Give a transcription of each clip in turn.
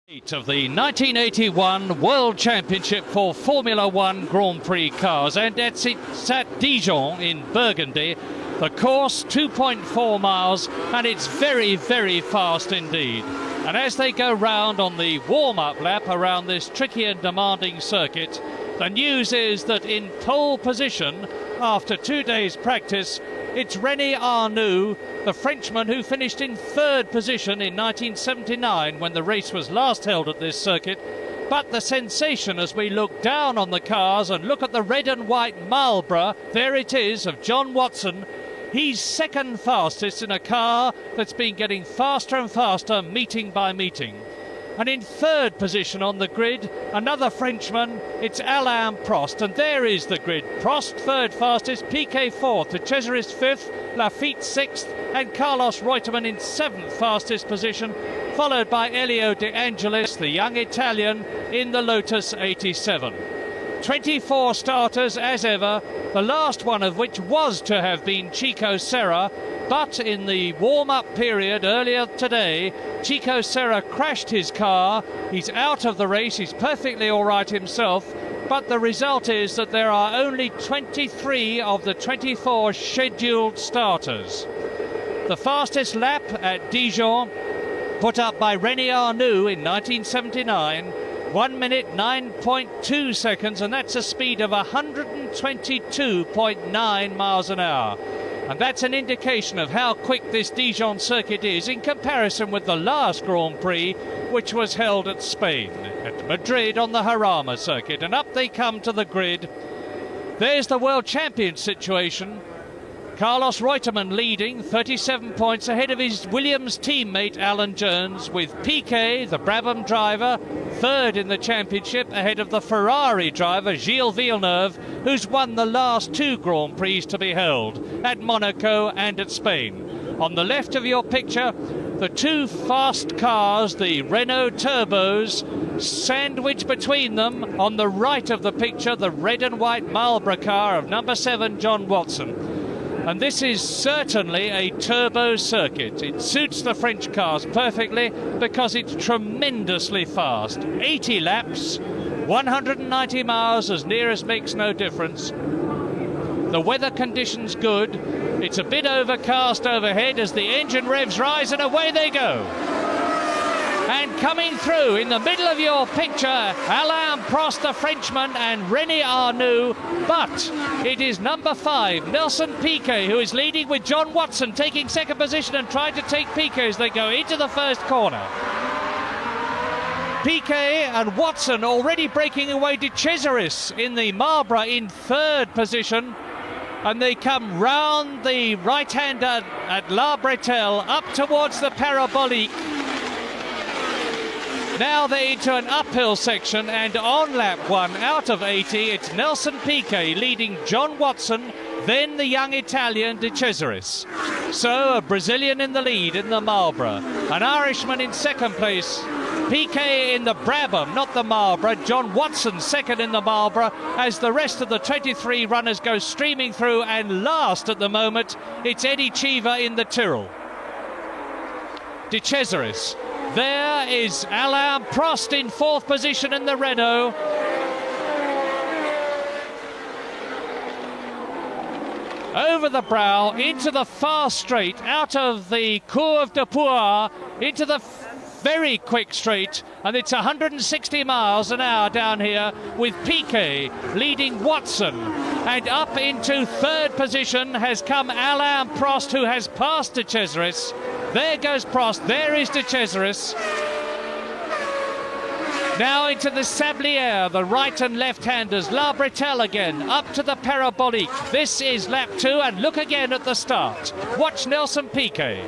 Of the 1981 World Championship for Formula One Grand Prix cars, and it's at Dijon in Burgundy. The course 2.4 miles, and it's very, very fast indeed. And as they go round on the warm-up lap around this tricky and demanding circuit, the news is that in pole position after 2 days practice, it's René Arnoux, the Frenchman who finished in third position in 1979 when the race was last held at this circuit. But the sensation as we look down on the cars and look at the red and white Marlboro, there it is, of John Watson. He's second fastest in a car that's been getting faster and faster meeting by meeting. And in third position on the grid, another Frenchman, it's Alain Prost. And there is the grid. Prost third fastest, Piquet fourth, De Cesaris fifth, Lafitte sixth, and Carlos Reutemann in seventh fastest position, followed by Elio De Angelis, the young Italian, in the Lotus 87. 24 starters as ever, the last one of which was to have been Chico Serra, but in the warm-up period earlier today, Chico Serra crashed his car. He's out of the race, he's perfectly all right himself, but the result is that there are only 23 of the 24 scheduled starters. The fastest lap at Dijon, put up by René Arnoux in 1979, 1 minute 9.2 seconds, and that's a speed of 122.9 miles an hour. And that's an indication of how quick this Dijon circuit is in comparison with the last Grand Prix, which was held at Spain, at Madrid on the Jarama circuit. And up they come to the grid. There's the world champion situation. Carlos Reutemann leading, 37 points ahead of his Williams teammate Alan Jones, with Piquet, the Brabham driver, third in the championship ahead of the Ferrari driver Gilles Villeneuve, who's won the last two Grand Prix to be held, at Monaco and at Spain. On the left of your picture, the two fast cars, the Renault Turbos, sandwiched between them. On the right of the picture, the red and white Marlboro car of number 7, John Watson. And this is certainly a turbo circuit. It suits the French cars perfectly because it's tremendously fast. 80 laps, 190 miles, as near as makes no difference. The weather conditions good. It's a bit overcast overhead as the engine revs rise, and away they go. And coming through in the middle of your picture, Alain Prost, the Frenchman, and René Arnoux. But it is number 5, Nelson Piquet, who is leading, with John Watson taking second position and trying to take Piquet as they go into the first corner. Piquet and Watson already breaking away. De Cesaris in the Marlboro in third position. And they come round the right-hander at La Bretelle up towards the Parabolique. Now they're into an uphill section, and on lap 1 out of 80, it's Nelson Piquet leading John Watson, then the young Italian De Cesaris. So a Brazilian in the lead in the Marlboro, an Irishman in second place, Piquet in the Brabham, not the Marlboro, John Watson second in the Marlboro, as the rest of the 23 runners go streaming through, and last at the moment, it's Eddie Cheever in the Tyrrell. De Cesaris. There is Alain Prost in fourth position in the Renault. Over the brow, into the fast straight, out of the Courbe de Poix, into the very quick straight, and it's 160 miles an hour down here, with Piquet leading Watson. And up into third position has come Alain Prost, who has passed De Cesaris. There goes Prost, there is De Cesaris. Now into the Sablière, the right and left-handers. La Bretelle again, up to the Parabolique. This is lap 2, and look again at the start. Watch Nelson Piquet.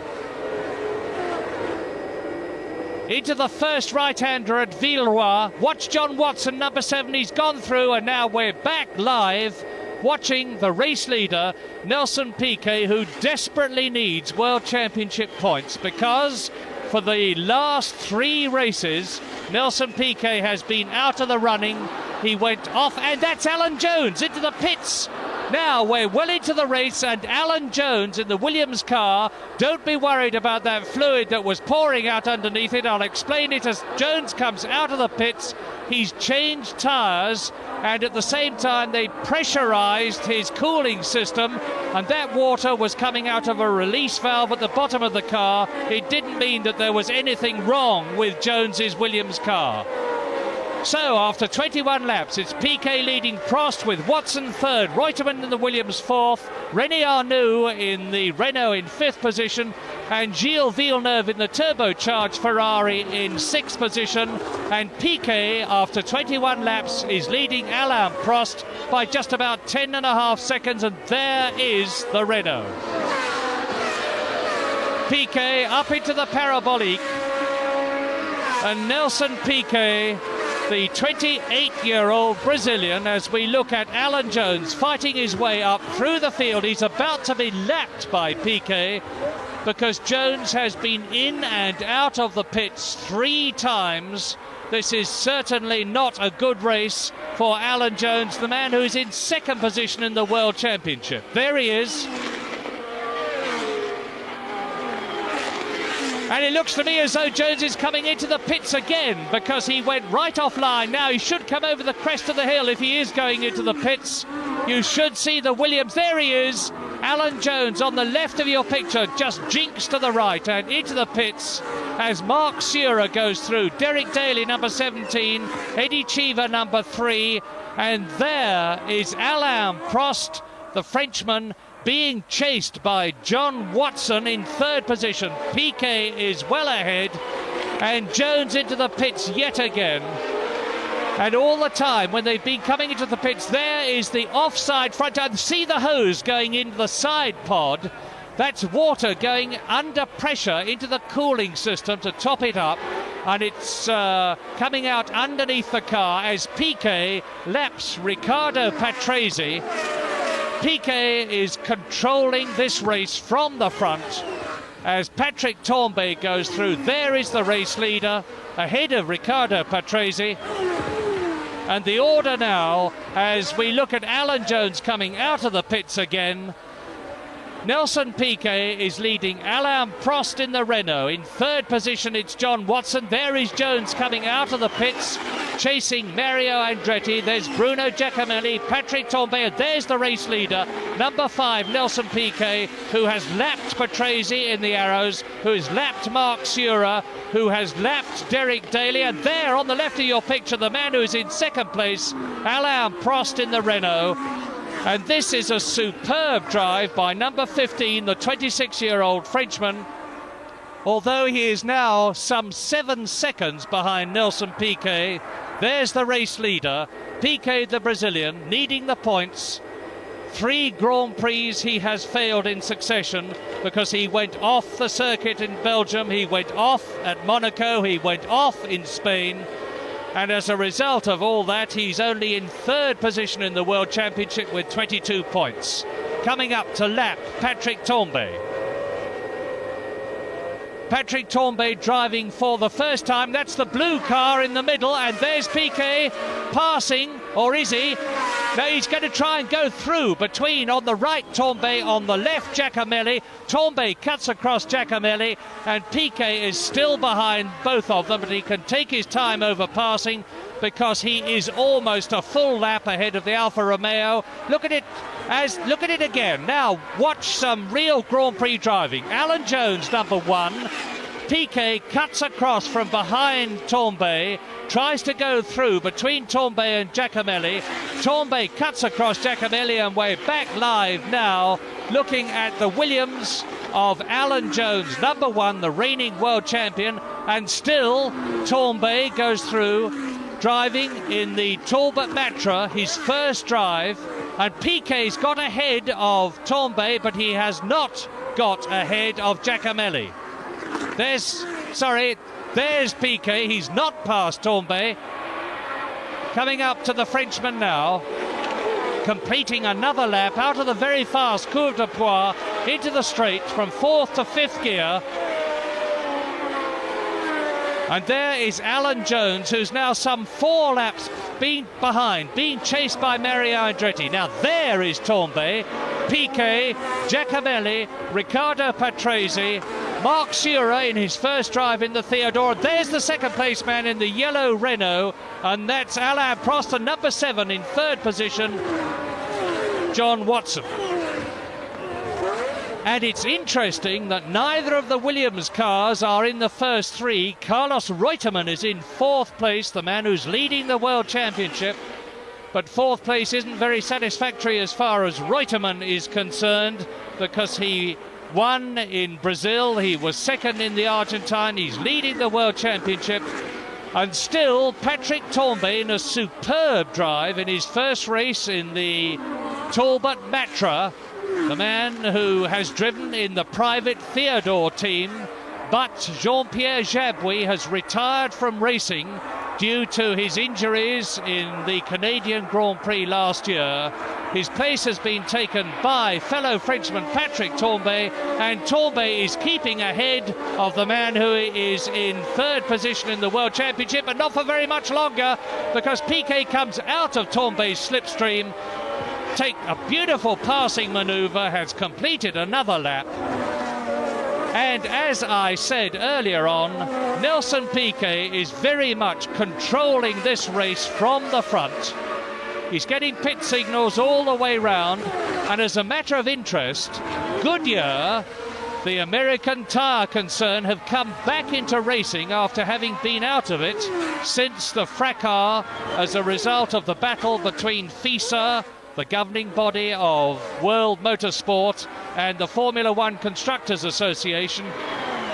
Into the first right-hander at Villeroy. Watch John Watson, number 7, he's gone through, and now we're back live watching the race leader, Nelson Piquet, who desperately needs World Championship points, because for the last 3 races, Nelson Piquet has been out of the running. He went off, and that's Alan Jones into the pits. Now we're well into the race, and Alan Jones in the Williams car. Don't be worried about that fluid that was pouring out underneath it. I'll explain it as Jones comes out of the pits. He's changed tyres, and at the same time they pressurised his cooling system, and that water was coming out of a release valve at the bottom of the car. It didn't mean that there was anything wrong with Jones's Williams car. So after 21 laps, it's Piquet leading Prost with Watson third, Reutemann in the Williams fourth, René Arnoux in the Renault in fifth position, and Gilles Villeneuve in the turbocharged Ferrari in sixth position. And Piquet, after 21 laps, is leading Alain Prost by just about 10.5 seconds, and there is the Renault. Piquet up into the parabolique, and Nelson Piquet, the 28-year-old Brazilian, as we look at Alan Jones fighting his way up through the field. He's about to be lapped by Piquet because Jones has been in and out of the pits 3 times. This is certainly not a good race for Alan Jones, the man who is in second position in the World Championship. There he is. And it looks to me as though Jones is coming into the pits again because he went right offline. Now he should come over the crest of the hill if he is going into the pits. You should see the Williams. There he is. Alan Jones on the left of your picture just jinks to the right and into the pits as Mark Seurer goes through. Derek Daly, number 17. Eddie Cheever, number 3. And there is Alain Prost, the Frenchman, being chased by John Watson in third position. Piquet is well ahead, and Jones into the pits yet again. And all the time when they've been coming into the pits, there is the offside front end. See the hose going into the side pod. That's water going under pressure into the cooling system to top it up, and it's coming out underneath the car as Piquet laps Riccardo Patrese. Piquet is controlling this race from the front as Patrick Tambay goes through. There is the race leader ahead of Riccardo Patrese. And the order now, as we look at Alan Jones coming out of the pits again, Nelson Piquet is leading Alain Prost in the Renault. In third position, it's John Watson. There is Jones coming out of the pits, chasing Mario Andretti. There's Bruno Giacomelli, Patrick Tambay, and there's the race leader, number 5, Nelson Piquet, who has lapped Patrese in the Arrows, who has lapped Mark Seurer, who has lapped Derek Daly, and there on the left of your picture, the man who is in second place, Alain Prost in the Renault. And this is a superb drive by number 15, the 26-year-old Frenchman, although he is now some 7 seconds behind Nelson Piquet. There's the race leader, Piquet the Brazilian, needing the points. 3 Grand Prix he has failed in succession because he went off the circuit in Belgium, he went off at Monaco, he went off in Spain. And as a result of all that, he's only in third position in the World Championship with 22 points. Coming up to lap Patrick Tambay. Patrick Tambay driving for the first time. That's the blue car in the middle, and there's Piquet passing, or is he? No, he's going to try and go through between, on the right Tambay, on the left Giacomelli. Tambay cuts across Giacomelli, and Piquet is still behind both of them, but he can take his time over passing because he is almost a full lap ahead of the Alfa Romeo. Look at it again. Now watch some real Grand Prix driving. Alan Jones, number 1. Piquet cuts across from behind Tambay, tries to go through between Tambay and Giacomelli. Tambay cuts across Giacomelli, and we're back live now looking at the Williams of Alan Jones, number 1, the reigning world champion, and still Tambay goes through, driving in the Talbot Matra, his first drive, and Piquet's got ahead of Tambay, but he has not got ahead of Giacomelli. There's Piquet, he's not past Tambay. Coming up to the Frenchman now, completing another lap out of the very fast Courbe de Poix into the straight from 4th to 5th gear. And there is Alan Jones, who's now some 4 laps behind, being chased by Mario Andretti. Now there is Torbay, Piquet, Giacomelli, Riccardo Patrese, Marc Surer in his first drive in the Theodore. There's the second place man in the yellow Renault, and that's Alain Prost, and number 7 in third position, John Watson. And it's interesting that neither of the Williams cars are in the first 3. Carlos Reutemann is in 4th place, the man who's leading the World Championship. But 4th place isn't very satisfactory as far as Reutemann is concerned, because he won in Brazil, he was 2nd in the Argentine, he's leading the World Championship. And still, Patrick Tambay in a superb drive in his first race in the Talbot Matra, the man who has driven in the private Theodore team, but Jean-Pierre Jabouille has retired from racing due to his injuries in the Canadian Grand Prix last year. His place has been taken by fellow Frenchman Patrick Tambay, and Tambay is keeping ahead of the man who is in 3rd position in the World Championship, and not for very much longer, because Piquet comes out of Tambay's slipstream, take a beautiful passing manoeuvre, has completed another lap. And as I said earlier on, Nelson Piquet is very much controlling this race from the front. He's getting pit signals all the way round, and as a matter of interest, Goodyear, the American tyre concern, have come back into racing after having been out of it since the fracas as a result of the battle between FISA, the governing body of world motorsport, and the Formula One Constructors Association.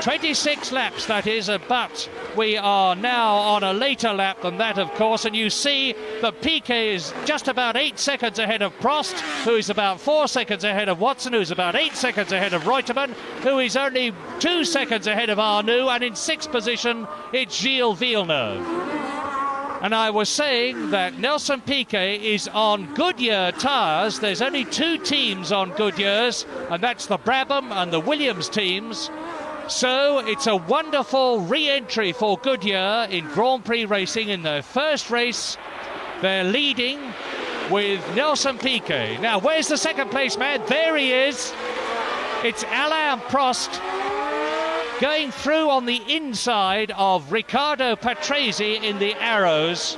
26 laps, that is, but we are now on a later lap than that, of course, and you see that Piquet is just about 8 seconds ahead of Prost, who is about 4 seconds ahead of Watson, who's about 8 seconds ahead of Reutemann, who is only 2 seconds ahead of Arnoux, and in 6th position it's Gilles Villeneuve. And I was saying that Nelson Piquet is on Goodyear tyres. There's only 2 teams on Goodyear's, and that's the Brabham and the Williams teams. So it's a wonderful re-entry for Goodyear in Grand Prix racing. In their first race, they're leading with Nelson Piquet. Now, where's the second place man? There he is. It's Alain Prost, going through on the inside of Riccardo Patrese in the Arrows.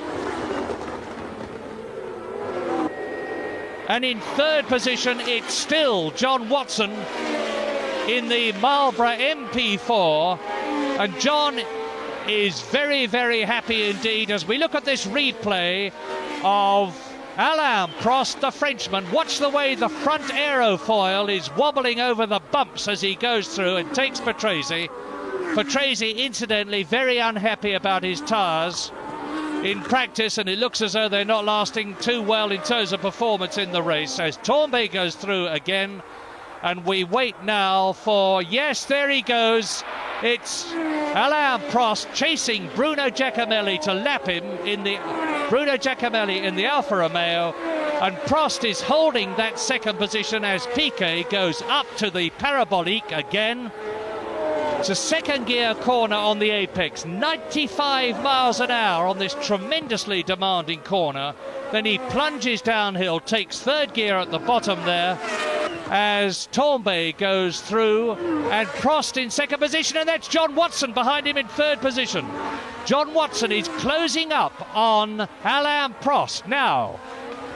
And in third position, it's still John Watson in the Marlboro MP4. And John is very, very happy indeed as we look at this replay of Alain Prost, the Frenchman. Watch the way the front aerofoil is wobbling over the bumps as he goes through and takes Patrese. Patrese, incidentally, very unhappy about his tyres in practice, and it looks as though they're not lasting too well in terms of performance in the race as Tambay goes through again. And we wait now for, yes, there he goes. It's Alain Prost chasing Bruno Giacomelli to lap him in the Alfa Romeo, and Prost is holding that second position as Piquet goes up to the parabolique again. It's a second gear corner on the apex, 95 miles an hour on this tremendously demanding corner. Then he plunges downhill, takes third gear at the bottom there as Tambay goes through, and Prost in second position, and that's John Watson behind him in third position. John Watson is closing up on Alain Prost. Now,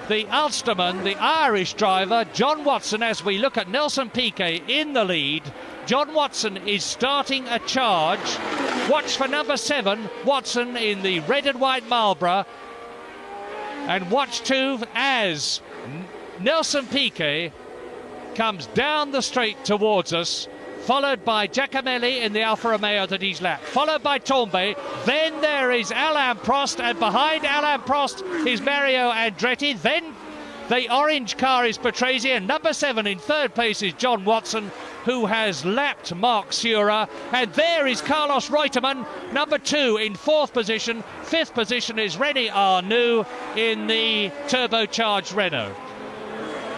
the Ulsterman, the Irish driver, John Watson, as we look at Nelson Piquet in the lead, John Watson is starting a charge. Watch for number 7, Watson in the red and white Marlboro. And watch too as Nelson Piquet comes down the straight towards us, followed by Giacomelli in the Alfa Romeo that he's lapped, followed by Tambay. Then there is Alain Prost, and behind Alain Prost is Mario Andretti. Then the orange car is Patrese, and number 7 in third place is John Watson, who has lapped Marc Surer. And there is Carlos Reutemann, number 2 in fourth position. Fifth position is René Arnoux in the turbocharged Renault.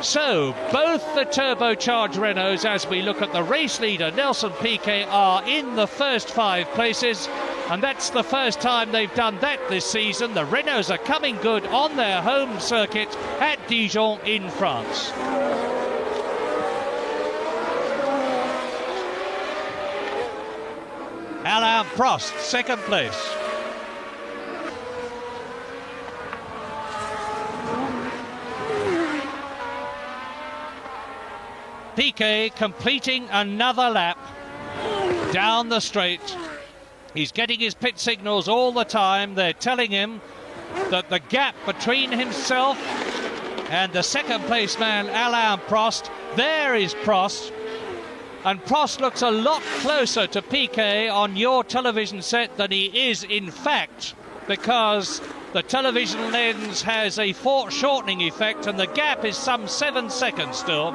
So both the turbocharged Renaults, as we look at the race leader Nelson Piquet, are in the first 5 places. And that's the first time they've done that this season. The Renaults are coming good on their home circuit at Dijon in France. Alain Prost, second place. Piquet completing another lap down the straight. He's getting his pit signals all the time. They're telling him that the gap between himself and the second place man, Alain Prost, there is Prost. And Prost looks a lot closer to Piquet on your television set than he is in fact, because the television lens has a foreshortening effect and the gap is some 7 seconds still.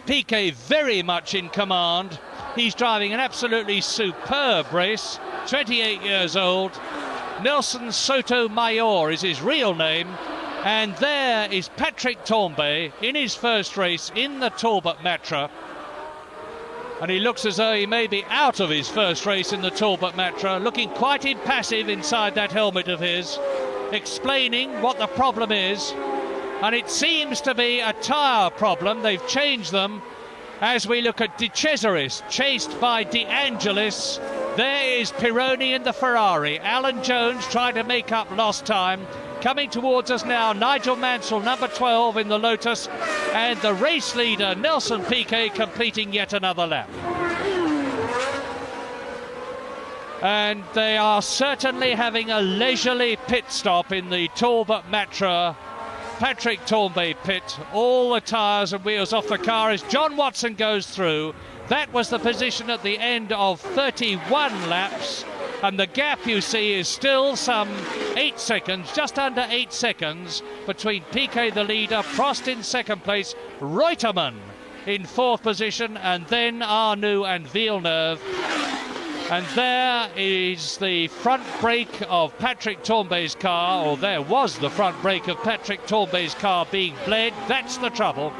Piquet very much in command. He's driving an absolutely superb race, 28 years old. Nelson Sotomayor is his real name. And there is Patrick Tambay in his first race in the Talbot Matra. And he looks as though he may be out of his first race in the Talbot Matra, looking quite impassive inside that helmet of his, explaining what the problem is. And it seems to be a tyre problem. They've changed them. As we look at De Cesaris, chased by De Angelis. There is Pironi in the Ferrari. Alan Jones trying to make up lost time. Coming towards us now, Nigel Mansell, number 12 in the Lotus. And the race leader, Nelson Piquet, completing yet another lap. And they are certainly having a leisurely pit stop in the Talbot Matra. Patrick Tambay pit, all the tyres and wheels off the car as John Watson goes through. That was the position at the end of 31 laps, and the gap you see is still some 8 seconds, just under 8 seconds, between Piquet the leader, Prost in second place, Reutemann in fourth position, and then Arnoux and Villeneuve. And there is the front brake of Patrick Tambay's car, or there was the front brake of Patrick Tambay's car being bled. That's the trouble.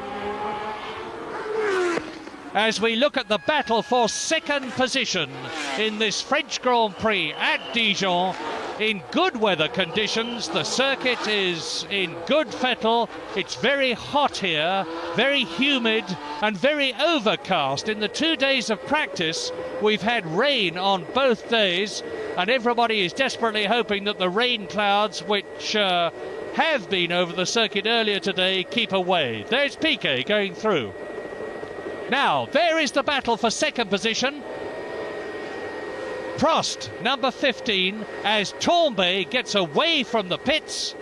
As we look at the battle for second position in this French Grand Prix at Dijon, in good weather conditions, the circuit is in good fettle. It's very hot here, very humid and very overcast. In the 2 days of practice, we've had rain on both days, and everybody is desperately hoping that the rain clouds, which have been over the circuit earlier today, keep away. There's Piquet going through. Now, there is the battle for second position. Prost, number 15, as Tambay gets away from the pits.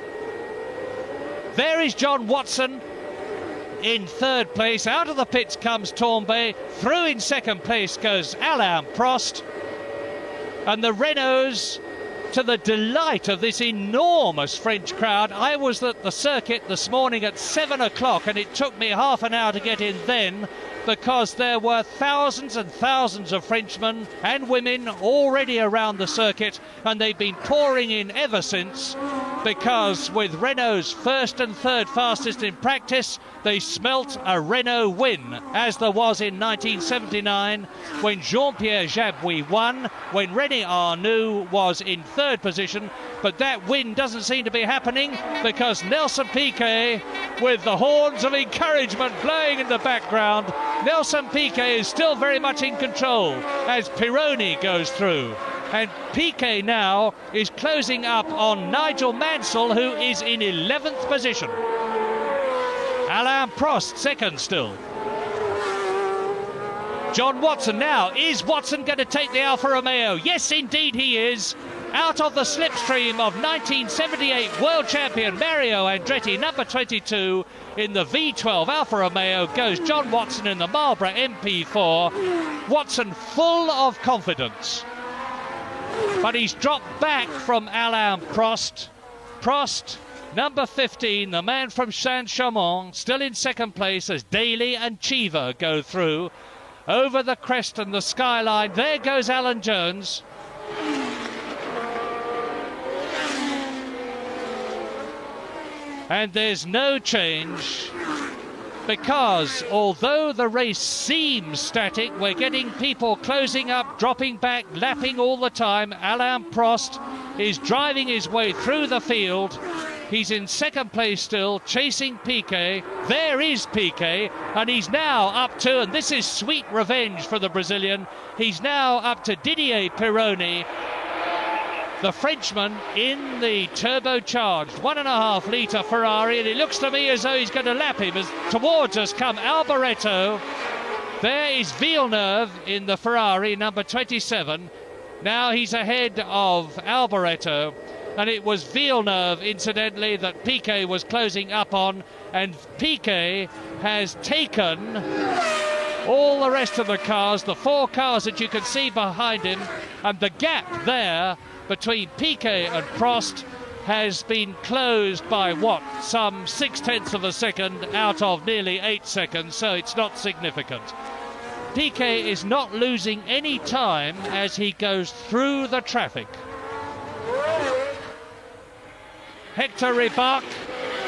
There is John Watson in third place. Out of the pits comes Tambay. Through in second place goes Alain Prost. And the Renaults, to the delight of this enormous French crowd. I was at the circuit this morning at 7 o'clock and it took me half an hour to get in then, because there were thousands and thousands of Frenchmen and women already around the circuit, and they've been pouring in ever since, because with Renault's first and third fastest in practice, they smelt a Renault win, as there was in 1979 when Jean-Pierre Jabouille won, when René Arnoux was in third position. But that win doesn't seem to be happening, because Nelson Piquet, with the horns of encouragement blowing in the background, Nelson Piquet is still very much in control as Pironi goes through. And Piquet now is closing up on Nigel Mansell, who is in 11th position. Alain Prost second still. John Watson now. Is Watson going to take the Alfa Romeo? Yes, indeed he is. Out of the slipstream of 1978 world champion Mario Andretti, number 22, in the V12 Alfa Romeo goes John Watson in the Marlboro MP4. Watson full of confidence. But he's dropped back from Alain Prost. Prost, number 15, the man from Saint-Chamond, still in second place as Daly and Cheever go through. Over the crest and the skyline, there goes Alan Jones. And there's no change because although the race seems static, we're getting people closing up, dropping back, lapping all the time. Alain Prost is driving his way through the field. He's in second place still, chasing Piquet. There is Piquet, and he's now up to, and this is sweet revenge for the Brazilian, he's now up to Didier Pironi, the Frenchman in the turbocharged 1.5 litre Ferrari, and it looks to me as though he's going to lap him. As towards us come Alboreto. There is Villeneuve in the Ferrari, number 27. Now he's ahead of Alboreto, and it was Villeneuve, incidentally, that Piquet was closing up on, and Piquet has taken all the rest of the cars, the 4 cars that you can see behind him, and the gap there between Piquet and Prost has been closed by what, some 0.6 of a second out of nearly 8 seconds, so it's not significant. Piquet is not losing any time as he goes through the traffic. Hector Ribach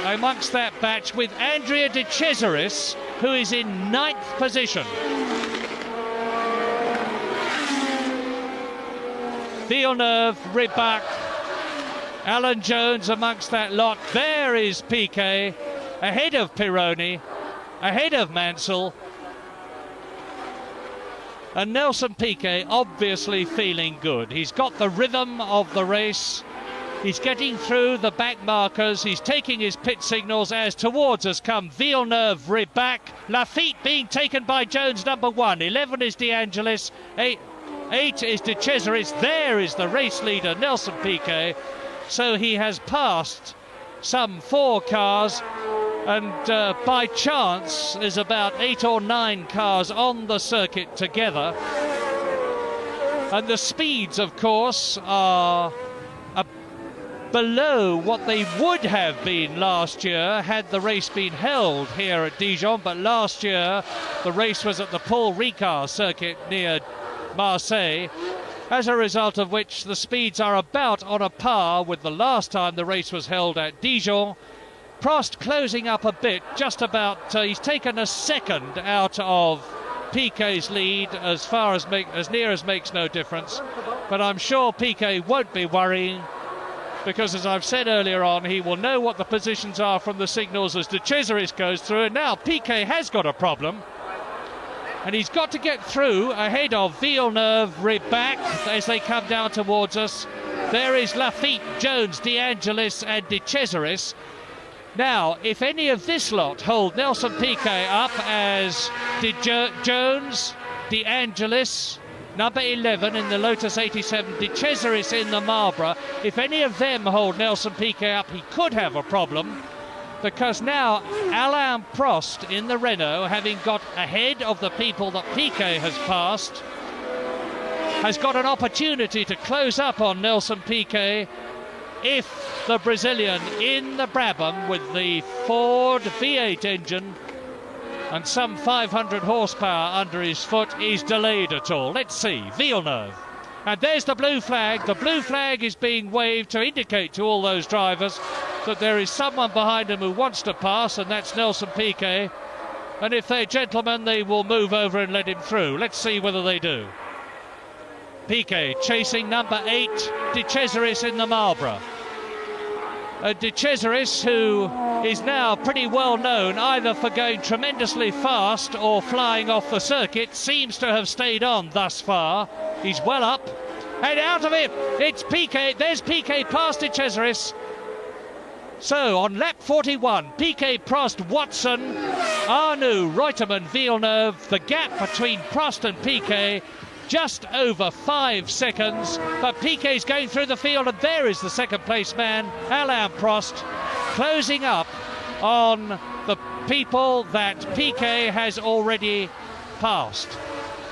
amongst that batch with Andrea De Cesaris, who is in 9th position. Villeneuve, Ribach, Alan Jones amongst that lot. There is Piquet, ahead of Pironi, ahead of Mansell. And Nelson Piquet obviously feeling good. He's got the rhythm of the race. He's getting through the back markers. He's taking his pit signals as towards us come Villeneuve, Ribach. Lafitte being taken by Jones, number 1. 11 is De Angelis. 8 is De Cesaris. There is the race leader, Nelson Piquet. So he has passed some 4 cars, and by chance there's about 8 or 9 cars on the circuit together. And the speeds, of course, are below what they would have been last year had the race been held here at Dijon. But last year the race was at the Paul Ricard circuit near Marseille, as a result of which the speeds are about on a par with the last time the race was held at Dijon. Prost closing up a bit, just about, he's taken a second out of Piquet's lead, as near as makes no difference. But I'm sure Piquet won't be worrying, because as I've said earlier on, he will know what the positions are from the signals as De Cesaris goes through. And now Piquet has got a problem, and he's got to get through ahead of Villeneuve, Ribach as they come down towards us. There is Lafitte, Jones, De Angelis and De Cesaris. Now, if any of this lot hold Nelson Piquet up as Jones, De Angelis, number 11 in the Lotus 87, De Cesaris in the Marlborough, if any of them hold Nelson Piquet up, he could have a problem, because now Alain Prost in the Renault, having got ahead of the people that Piquet has passed, has got an opportunity to close up on Nelson Piquet if the Brazilian in the Brabham with the Ford V8 engine and some 500 horsepower under his foot is delayed at all. Let's see, Villeneuve. And there's the blue flag. The blue flag is being waved to indicate to all those drivers that there is someone behind him who wants to pass, and that's Nelson Piquet. And if they're gentlemen, they will move over and let him through. Let's see whether they do. Piquet chasing number 8, De Cesaris in the Marlborough. De Cesaris, who is now pretty well known either for going tremendously fast or flying off the circuit, seems to have stayed on thus far. He's well up and out of it. It's Piquet. There's Piquet past De Cesaris. So on lap 41, Piquet, Prost, Watson, Arnoux, Reutemann, Villeneuve. The gap between Prost and Piquet just over 5 seconds, but Piquet's going through the field, and there is the second place man, Alain Prost, closing up on the people that Piquet has already passed.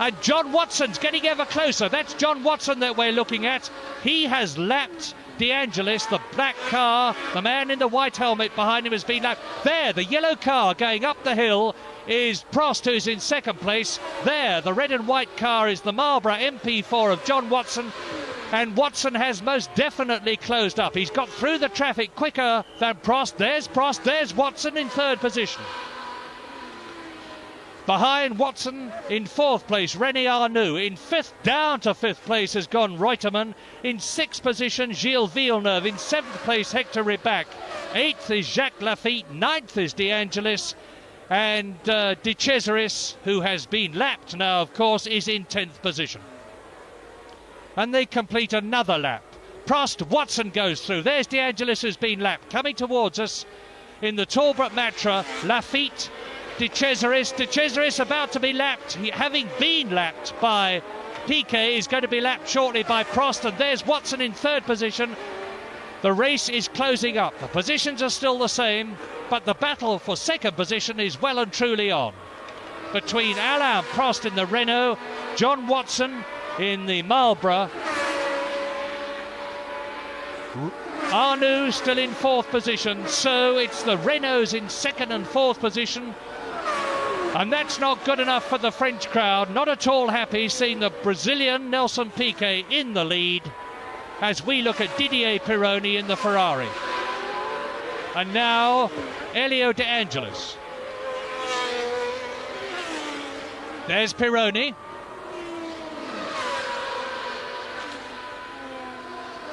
And John Watson's getting ever closer. That's John Watson that we're looking at. He has lapped De Angelis, the black car. The man in the white helmet behind him has been lapped. There, the yellow car going up the hill is Prost, who's in second place. There, the red and white car is the Marlborough MP4 of John Watson, and Watson has most definitely closed up. He's got through the traffic quicker than Prost. There's Prost, there's Watson in third position. Behind Watson in 4th place, René Arnoux. In 5th, down to 5th place has gone Reutemann. In 6th position, Gilles Villeneuve. In 7th place, Hector Ribac. 8th is Jacques Lafitte. 9th is De Angelis. And De Cesaris, who has been lapped now, of course, is in 10th position. And they complete another lap. Prost, Watson goes through. There's De Angelis, who's been lapped. Coming towards us in the Talbot Matra, Lafitte, De Cesaris about to be lapped. Having been lapped by Piquet, is going to be lapped shortly by Prost. And there's Watson in 3rd position. The race is closing up. The positions are still the same, but the battle for 2nd position is well and truly on. Between Alain Prost in the Renault, John Watson in the Marlboro. Arnoux still in 4th position, so it's the Renaults in 2nd and 4th position. And that's not good enough for the French crowd. Not at all happy seeing the Brazilian Nelson Piquet in the lead as we look at Didier Pironi in the Ferrari. And now Elio De Angelis. There's Pironi.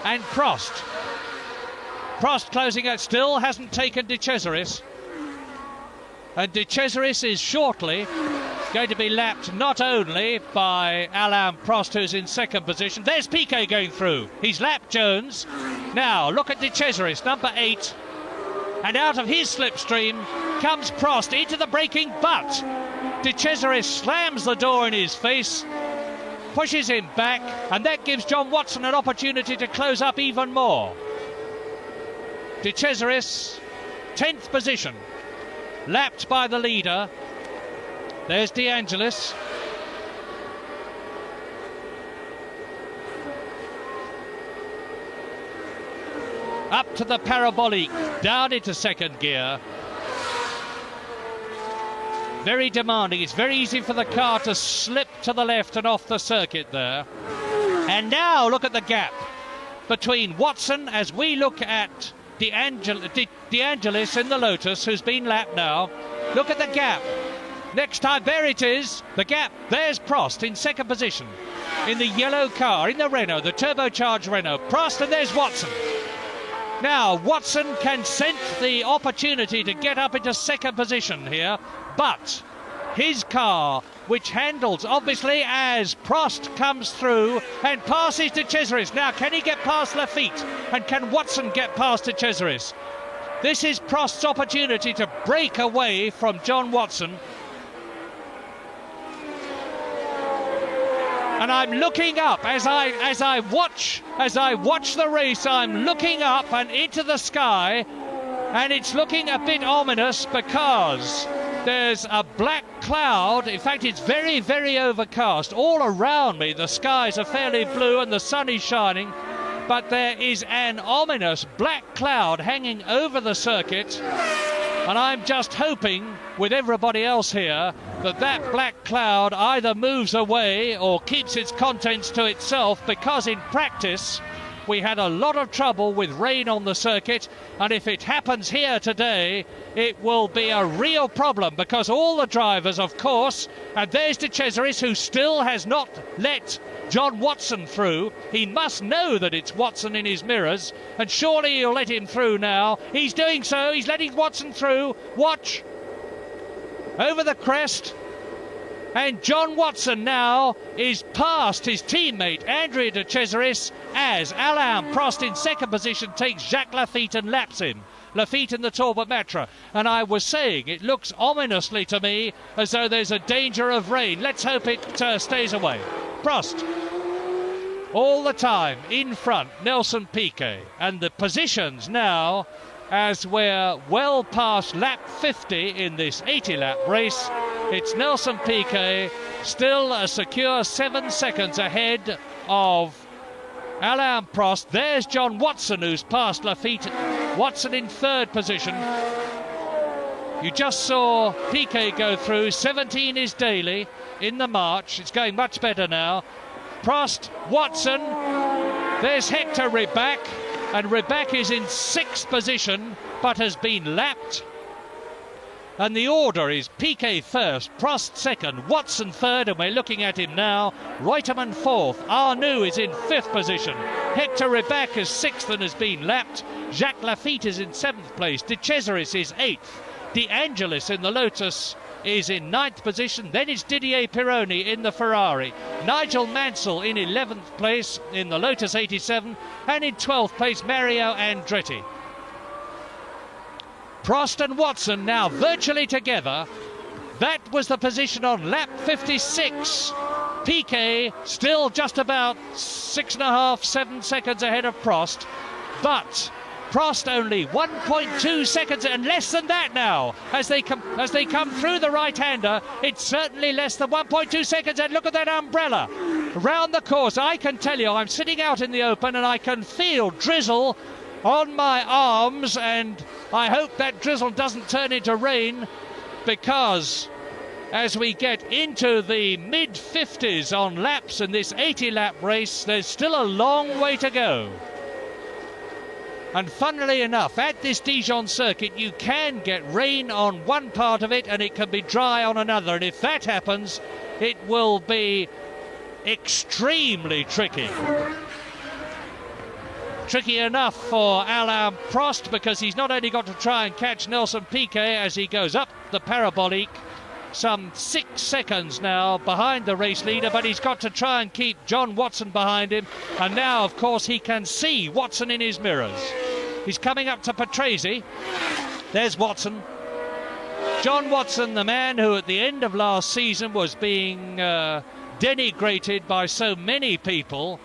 And Prost. Prost closing out, still hasn't taken De Cesaris. And De Cesaris is shortly going to be lapped not only by Alain Prost, who's in 2nd position. There's Piquet going through. He's lapped Jones. Now look at De Cesaris, number 8. And out of his slipstream comes Prost into the braking, but De Cesaris slams the door in his face, pushes him back, and that gives John Watson an opportunity to close up even more. De Cesaris, 10th position, lapped by the leader. There's De Angelis. Up to the parabolic, down into 2nd gear. Very demanding. It's very easy for the car to slip to the left and off the circuit there. And now look at the gap between Watson as we look at De Angelis in the Lotus, who's been lapped now. Look at the gap. Next time, there it is, the gap. There's Prost in 2nd position in the yellow car, in the Renault, the turbocharged Renault. Prost, and there's Watson. Now, Watson can scent the opportunity to get up into 2nd position here, but his car, which handles obviously as Prost comes through and passes De Cesaris. Now, can he get past Lafitte? And can Watson get past De Cesaris? This is Prost's opportunity to break away from John Watson. And I'm looking up as I watch the race. I'm looking up and into the sky, and it's looking a bit ominous because there's a black cloud. In fact, it's very, very overcast. All around me, the skies are fairly blue and the sun is shining, but there is an ominous black cloud hanging over the circuit. And I'm just hoping, with everybody else here, that that black cloud either moves away or keeps its contents to itself, because in practice we had a lot of trouble with rain on the circuit, and if it happens here today, it will be a real problem, because all the drivers, of course, and there's De Cesaris, who still has not let John Watson through. He must know that it's Watson in his mirrors, and surely he'll let him through now. He's doing so. He's letting Watson through. Watch. Over the crest. And John Watson now is past his teammate Andrea De Cesaris as Alain Prost in 2nd position takes Jacques Lafitte and laps him. Lafitte in the Talbot Matra. And I was saying, it looks ominously to me as though there's a danger of rain. Let's hope it stays away. Prost, all the time in front, Nelson Piquet. And the positions now, as we're well past lap 50 in this 80-lap race, it's Nelson Piquet still a secure 7 seconds ahead of Alain Prost. There's John Watson, who's passed Lafitte. Watson in 3rd position. You just saw Piquet go through. 17 is Daly in the march. It's going much better now. Prost, Watson. There's Hector Ribac. And Ribac is in 6th position, but has been lapped. And the order is Piquet first, Prost second, Watson third, and we're looking at him now. Reutemann fourth, Arnoux is in fifth position. Hector Rebaque is sixth and has been lapped. Jacques Lafitte is in seventh place. De Cesaris is eighth. De Angelis in the Lotus is in ninth position. Then it's Didier Pironi in the Ferrari. Nigel Mansell in 11th place in the Lotus 87. And in 12th place, Mario Andretti. Prost and Watson now virtually together. That was the position on lap 56. Piquet still just about 6.5, 7 seconds ahead of Prost. But Prost only 1.2 seconds and less than that now as they come through the right-hander. It's certainly less than 1.2 seconds, and look at that umbrella around the course. I can tell you, I'm sitting out in the open and I can feel drizzle on my arms, and I hope that drizzle doesn't turn into rain, because as we get into the mid-50s on laps in this 80-lap race, there's still a long way to go. And funnily enough, at this Dijon circuit, you can get rain on one part of it and it can be dry on another. And if that happens, it will be extremely tricky. Tricky enough for Alain Prost, because he's not only got to try and catch Nelson Piquet as he goes up the parabolique, some 6 seconds now behind the race leader, but he's got to try and keep John Watson behind him. And now, of course, he can see Watson in his mirrors. He's coming up to Patrese. There's Watson. John Watson, the man who at the end of last season was being denigrated by so many people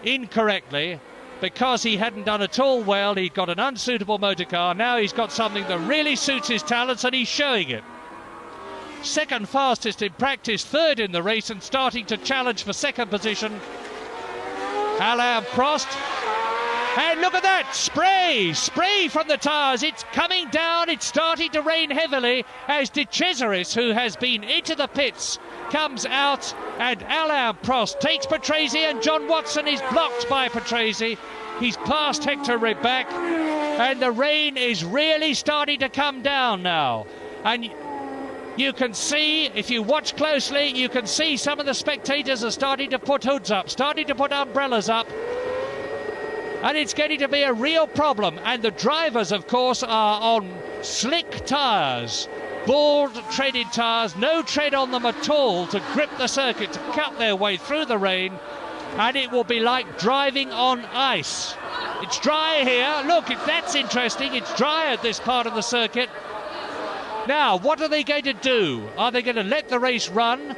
incorrectly, because he hadn't done at all well. He'd got an unsuitable motor car. Now he's got something that really suits his talents, and he's showing it. Second fastest in practice, third in the race, and starting to challenge for second position, Alain Prost. And look at that, spray from the tyres. It's coming down, it's starting to rain heavily as De Cesaris, who has been into the pits, comes out, and Alain Prost takes Patrese, and John Watson is blocked by Patrese. He's past Hector Rebaque, and the rain is really starting to come down now. And you can see, if you watch closely, you can see some of the spectators are starting to put hoods up, starting to put umbrellas up. And it's getting to be a real problem. And the drivers, of course, are on slick tyres, bald-treaded tyres, no tread on them at all to grip the circuit, to cut their way through the rain. And it will be like driving on ice. It's dry here. Look, that's interesting. It's dry at this part of the circuit. Now, what are they going to do? Are they going to let the race run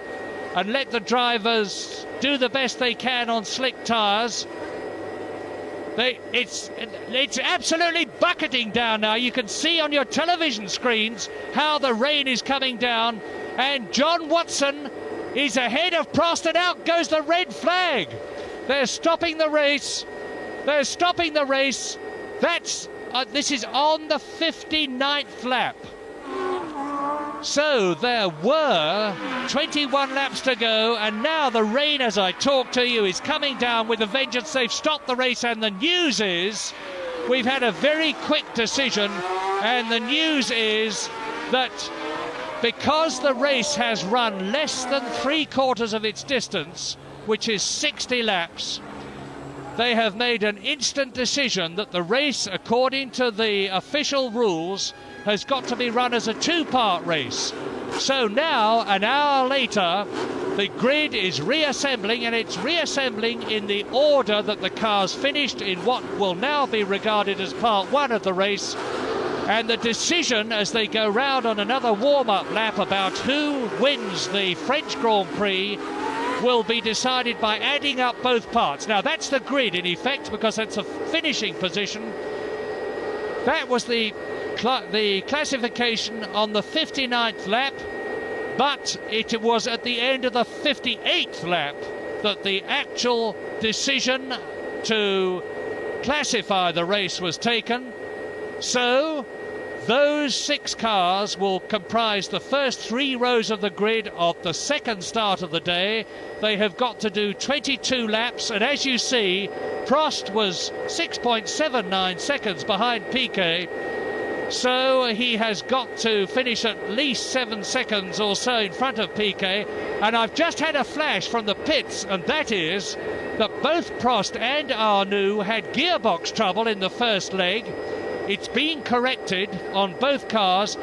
and let the drivers do the best they can on slick tyres? It's absolutely bucketing down now. You can see on your television screens how the rain is coming down, and John Watson is ahead of Prost, and out goes the red flag. They're stopping the race. They're stopping the race. This is on the 59th lap. So there were 21 laps to go, and now the rain, as I talk to you, is coming down with a vengeance. They've stopped the race, and the news is we've had a very quick decision, and the news is that because the race has run less than 3/4 of its distance, which is 60 laps, they have made an instant decision that the race, according to the official rules, has got to be run as a two-part race. So now, an hour later, the grid is reassembling, and it's reassembling in the order that the cars finished in what will now be regarded as part one of the race. And the decision, as they go round on another warm-up lap about who wins the French Grand Prix, will be decided by adding up both parts. Now, that's the grid in effect, because that's a finishing position. That was the classification on the 59th lap, but it was at the end of the 58th lap that the actual decision to classify the race was taken. So those 6 cars will comprise the first 3 rows of the grid of the second start of the day. They have got to do 22 laps, and as you see, Prost was 6.79 seconds behind Piquet. So he has got to finish at least 7 seconds or so in front of Piquet. And I've just had a flash from the pits, and that is that both Prost and Arnoux had gearbox trouble in the first leg. It's been corrected on both cars,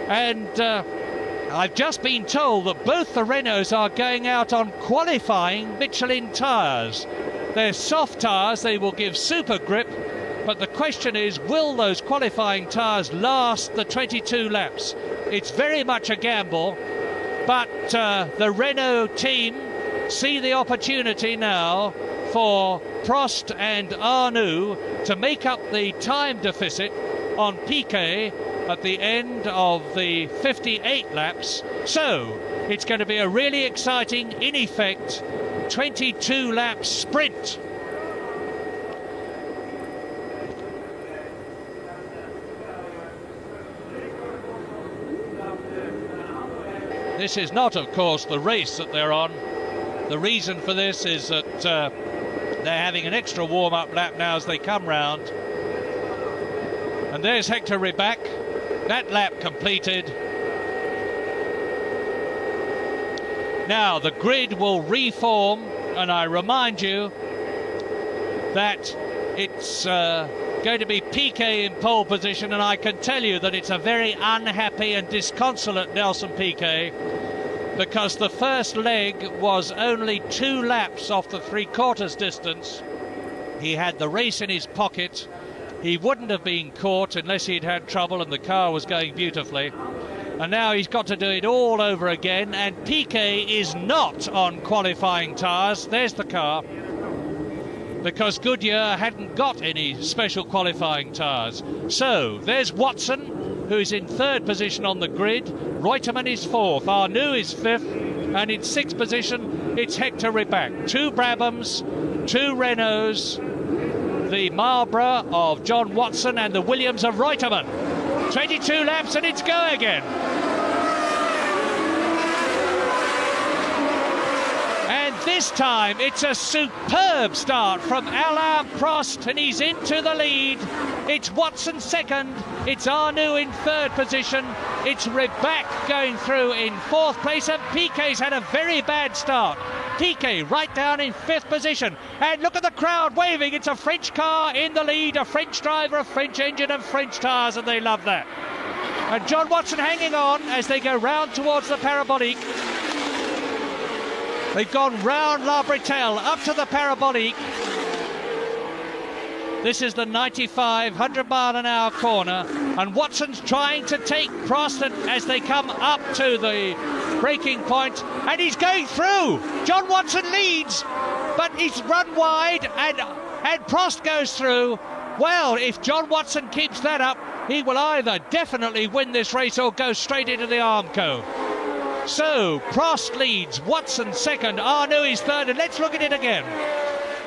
and I've just been told that both the Renaults are going out on qualifying Michelin tyres. They're soft tyres, they will give super grip, but the question is, will those qualifying tyres last the 22 laps? It's very much a gamble, but the Renault team see the opportunity now for Prost and Arnoux to make up the time deficit on Piquet at the end of the 58 laps. So it's going to be a really exciting, in effect, 22 lap sprint. This is not, of course, the race that they're on. The reason for this is that they're having an extra warm-up lap now as they come round. And there's Hector Ribach. That lap completed. Now the grid will reform, and I remind you that it's going to be Piquet in pole position, and I can tell you that it's a very unhappy and disconsolate Nelson Piquet, because the first leg was only 2 laps off the 3/4 distance. He had the race in his pocket. He wouldn't have been caught unless he'd had trouble and the car was going beautifully. And now he's got to do it all over again, and Piquet is not on qualifying tyres. There's the car, because Goodyear hadn't got any special qualifying tyres. So there's Watson, who's in 3rd position on the grid. Reutemann is 4th, Arnoux is 5th, and in 6th position it's Hector Ribach. 2 Brabhams, 2 Renaults, the Marlborough of John Watson and the Williams of Reutemann. 22 laps and it's go again. And this time it's a superb start from Alain Prost, and he's into the lead. It's Watson 2nd, it's Arnoux in 3rd position, it's Ribach going through in 4th place, and Piquet's had a very bad start. Piquet right down in 5th position, and look at the crowd waving. It's a French car in the lead, a French driver, a French engine and French tyres, and they love that. And John Watson hanging on as they go round towards the parabolique. They've gone round La Bretelle up to the parabolique. This is the 95 100-mile-an-hour corner, and Watson's trying to take Prost as they come up to the braking point, and he's going through. John Watson leads, but he's run wide, and Prost goes through. Well, if John Watson keeps that up, he will either definitely win this race or go straight into the Armco. So Prost leads, Watson 2nd, Arnoux is 3rd, and let's look at it again.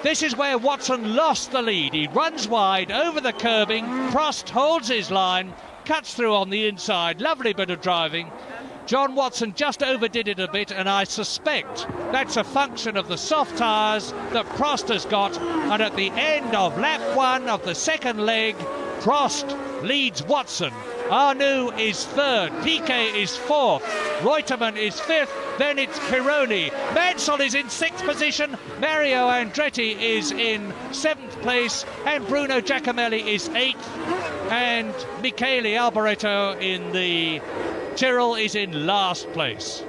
This is where Watson lost the lead. He runs wide over the curbing. Prost holds his line, cuts through on the inside. Lovely bit of driving. John Watson just overdid it a bit, and I suspect that's a function of the soft tyres that Prost has got. And at the end of lap 1 of the 2nd leg, Prost leads Watson. Arnoux is 3rd, Piquet is 4th, Reutemann is 5th, then it's Pironi. Mansell is in 6th position, Mario Andretti is in 7th place, and Bruno Giacomelli is 8th, and Michele Alboreto in the Tyrrell is in last place.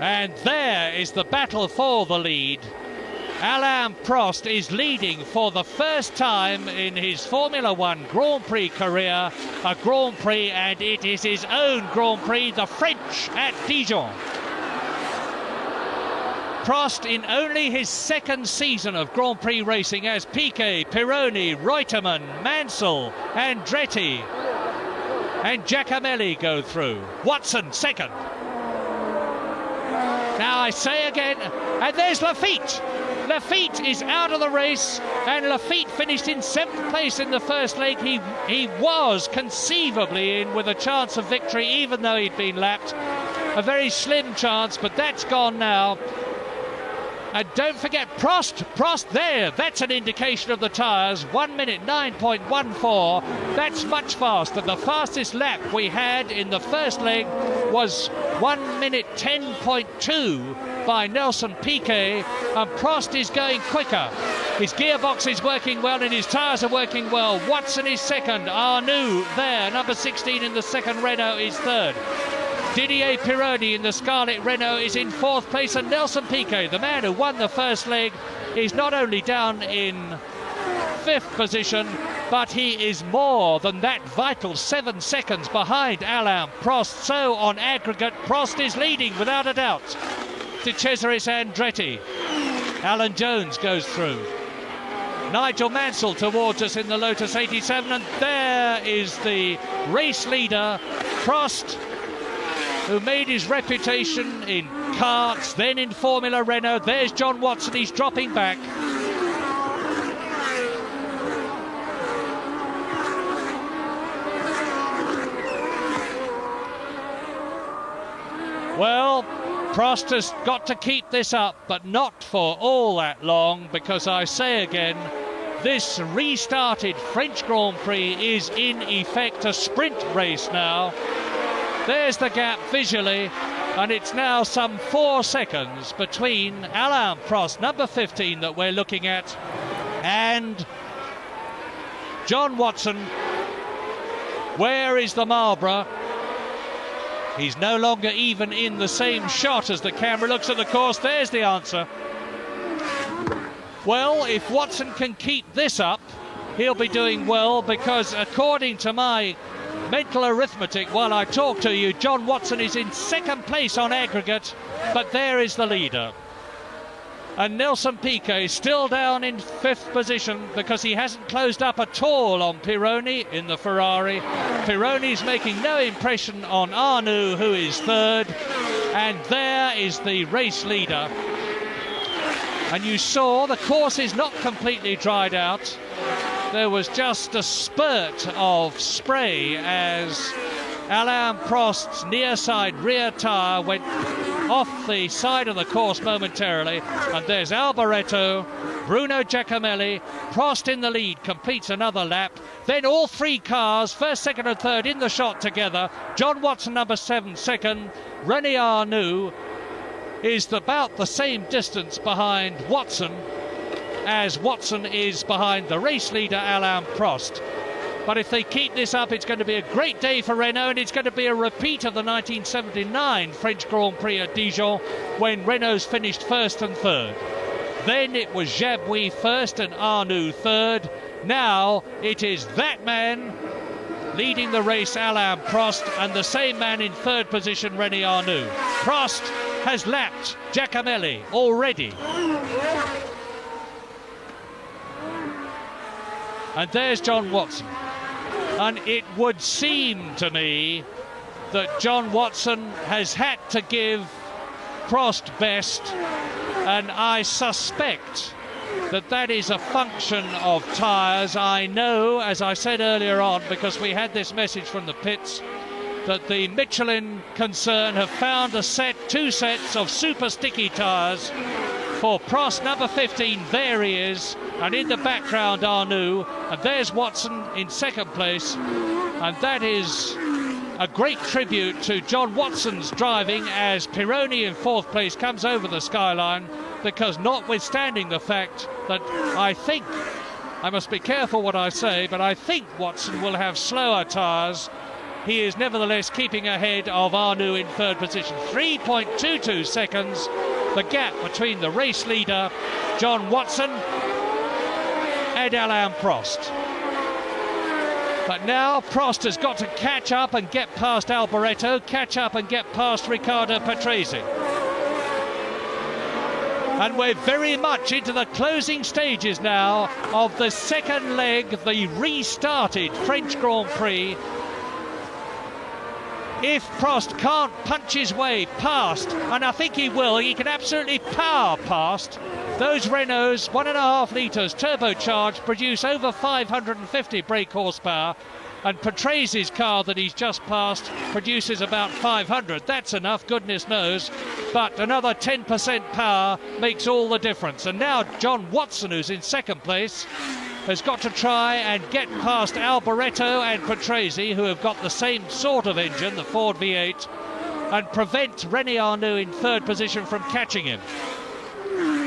And there is the battle for the lead. Alain Prost is leading for the first time in his Formula One Grand Prix career, a Grand Prix, and it is his own Grand Prix, the French at Dijon. Prost in only his 2nd season of Grand Prix racing, as Piquet, Pironi, Reutemann, Mansell, Andretti and Giacomelli go through. Watson 2nd. Now I say again, and there's Lafitte. Lafitte is out of the race, and Lafitte finished in 7th place in the first leg. He was conceivably in with a chance of victory, even though he'd been lapped. A very slim chance, but that's gone now. And don't forget Prost there. That's an indication of the tyres. 1 minute 9.14. That's much faster. The fastest lap we had in the first leg was 1 minute 10.2 by Nelson Piquet. And Prost is going quicker. His gearbox is working well and his tyres are working well. Watson is second. Arnoux there. Number 16 in the second Renault is third. Didier Pironi in the Scarlet Renault is in fourth place, and Nelson Piquet, the man who won the first leg, is not only down in fifth position, but he is more than that vital 7 seconds behind Alain Prost. So on aggregate, Prost is leading without a doubt to Cesaris Andretti. Alan Jones goes through. Nigel Mansell towards us in the Lotus 87, and there is the race leader, Prost, who made his reputation in karts, then in Formula Renault. There's John Watson, he's dropping back. Well, Prost has got to keep this up, but not for all that long, because I say again, this restarted French Grand Prix is in effect a sprint race now. There's the gap visually, and it's now some 4 seconds between Alain Prost, number 15 that we're looking at, and John Watson. Where is the Marlborough? He's no longer even in the same shot as the camera looks at the course. There's the answer. Well, if Watson can keep this up, he'll be doing well, because according to my mental arithmetic while I talk to you, John Watson is in second place on aggregate, but there is the leader. And Nelson Piquet is still down in fifth position because he hasn't closed up at all on Pironi in the Ferrari. Pironi's making no impression on Arnoux, who is third, and there is the race leader. And you saw the course is not completely dried out. There was just a spurt of spray as Alain Prost's near side rear tyre went off the side of the course momentarily. And there's Alboreto, Bruno Giacomelli, Prost in the lead, completes another lap. Then all three cars, first, second and third, in the shot together. John Watson, number 7, second. René Arnoux is about the same distance behind Watson as Watson is behind the race leader Alain Prost. But if they keep this up, it's going to be a great day for Renault, and it's going to be a repeat of the 1979 French Grand Prix at Dijon, when Renault's finished first and third. Then it was Jabouille first and Arnoux third. Now it is that man leading the race, Alain Prost, and the same man in third position, René Arnoux. Prost has lapped Giacomelli already. And there's John Watson. And it would seem to me that John Watson has had to give Prost best, and I suspect that that is a function of tyres. I know, as I said earlier on, because we had this message from the pits, that the Michelin concern have found two sets of super sticky tyres for Prost, number 15. There he is, and in the background Arnoux, and there's Watson in second place, and that is a great tribute to John Watson's driving as Pironi in fourth place comes over the skyline, because notwithstanding the fact that I think, I must be careful what I say, but I think Watson will have slower tyres, he is nevertheless keeping ahead of Arnoux in third position. 3.22 seconds, the gap between the race leader, John Watson, and Alain Prost. But now Prost has got to catch up and get past Alboreto, catch up and get past Riccardo Patrese. And we're very much into the closing stages now of the second leg, the restarted French Grand Prix. If Prost can't punch his way past, and I think he will, he can absolutely power past those Renaults, 1.5 litres turbocharged, produce over 550 brake horsepower, and Patrese's car that he's just passed produces about 500. That's enough, goodness knows. but another 10% power makes all the difference. And now John Watson, who's in second place, has got to try and get past Alboreto and Patrese, who have got the same sort of engine, the Ford V8, and prevent René Arnoux in third position from catching him.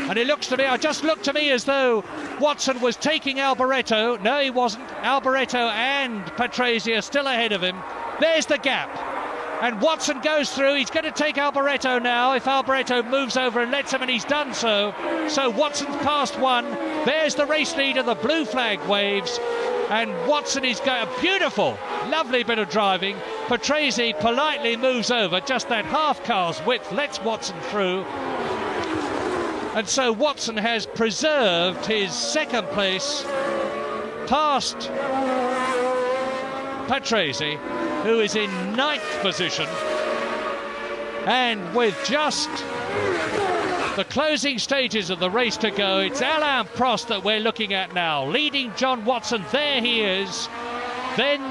And it looks to me, just looked to me as though Watson was taking Alboreto. No, he wasn't. Alboreto and Patrese are still ahead of him. There's the gap. And Watson goes through. He's going to take Alboreto now. If Alboreto moves over and lets him, and he's done so. So Watson's past one. There's the race leader. The blue flag waves. And Watson is going, a beautiful, lovely bit of driving. Patrese politely moves over. Just that half car's width lets Watson through. And so Watson has preserved his second place past Patrese, who is in ninth position. And with just the closing stages of the race to go, it's Alain Prost that we're looking at now, leading John Watson. There he is. Then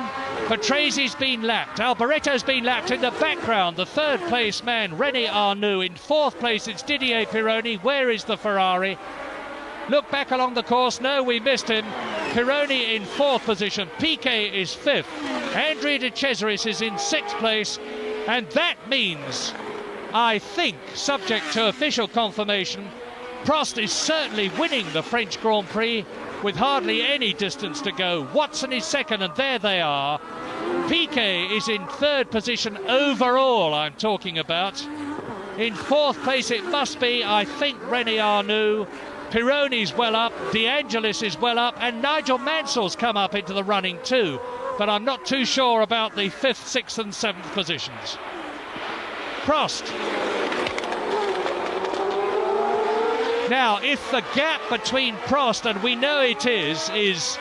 Patrese's been lapped. Alboreto's been lapped. In the background, the third place man, René Arnoux. In fourth place, it's Didier Pironi. Where is the Ferrari? Look back along the course. No, we missed him. Pironi in fourth position. Piquet is fifth. Andrea de Cesaris is in sixth place. And that means, I think, subject to official confirmation, Prost is certainly winning the French Grand Prix with hardly any distance to go. Watson is second, and there they are. Piquet is in third position overall, I'm talking about. In fourth place it must be, I think, René Arnoux. Pironi's well up, De Angelis is well up, and Nigel Mansell's come up into the running too. But I'm not too sure about the fifth, sixth and seventh positions. Prost. Now, if the gap between Prost, and we know it is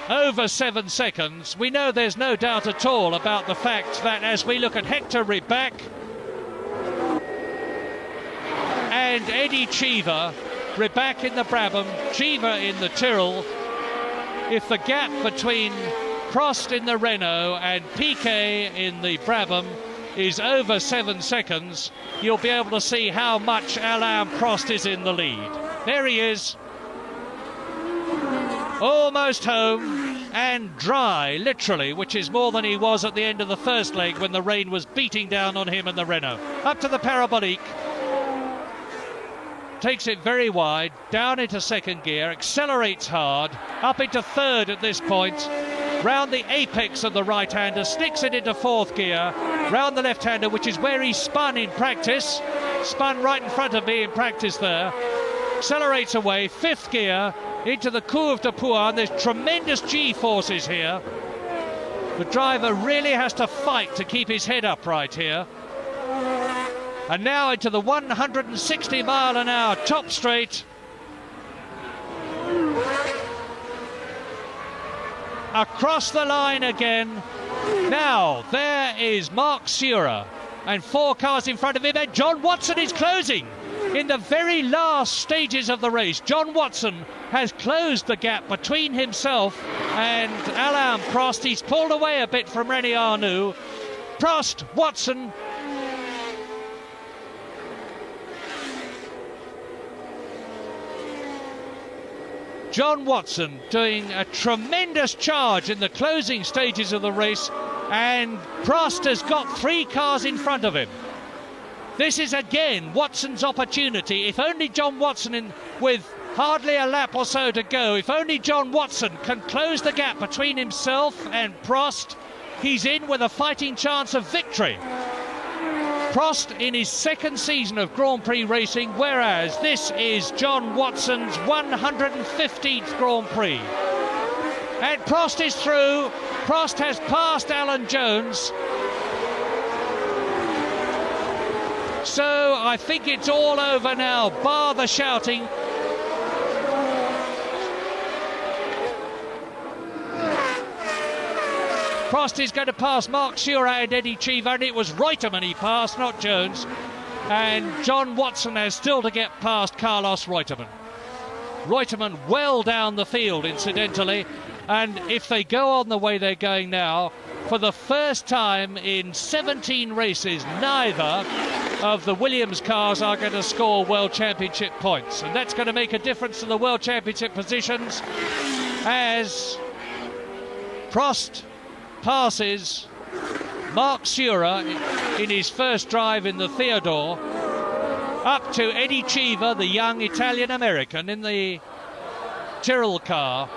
over 7 seconds, we know there's no doubt at all about the fact that as we look at Hector Ribach and Eddie Cheever, Ribach in the Brabham, Cheever in the Tyrrell, if the gap between Prost in the Renault and Piquet in the Brabham is over 7 seconds, you'll be able to see how much Alain Prost is in the lead. There he is. Almost home and dry, literally, which is more than he was at the end of the first leg when the rain was beating down on him and the Renault. Up to the parabolique. Takes it very wide, down into second gear, accelerates hard, up into third at this point, round the apex of the right-hander, sticks it into fourth gear, round the left-hander, which is where he spun in practice, spun right in front of me in practice there, accelerates away, fifth gear, into the Courbe de Pouin. There's tremendous G-forces here. The driver really has to fight to keep his head upright here. And now into the 160 mile an hour top straight. Across the line again. Now there is Mark Seurer and 4 cars in front of him, and John Watson is closing in the very last stages of the race. John Watson has closed the gap between himself and Alain Prost. He's pulled away a bit from René Arnoux. Prost, Watson. John Watson doing a tremendous charge in the closing stages of the race, and Prost has got 3 cars in front of him. This is again Watson's opportunity. If only John Watson, with hardly a lap or so to go, if only John Watson can close the gap between himself and Prost, he's in with a fighting chance of victory. Prost in his second season of Grand Prix racing, whereas this is John Watson's 115th Grand Prix. And Prost is through. Prost has passed Alan Jones. So I think it's all over now, bar the shouting. Prost is going to pass Mark Seurer and Eddie Cheever, and it was Reutemann he passed, not Jones. And John Watson has still to get past Carlos Reutemann. Reutemann well down the field, incidentally. And if they go on the way they're going now, for the first time in 17 races, neither of the Williams cars are going to score World Championship points, and that's going to make a difference to the World Championship positions as Prost passes Mark Sura in his first drive in the Theodore, up to Eddie Cheever, the young Italian-American, in the Tyrrell car.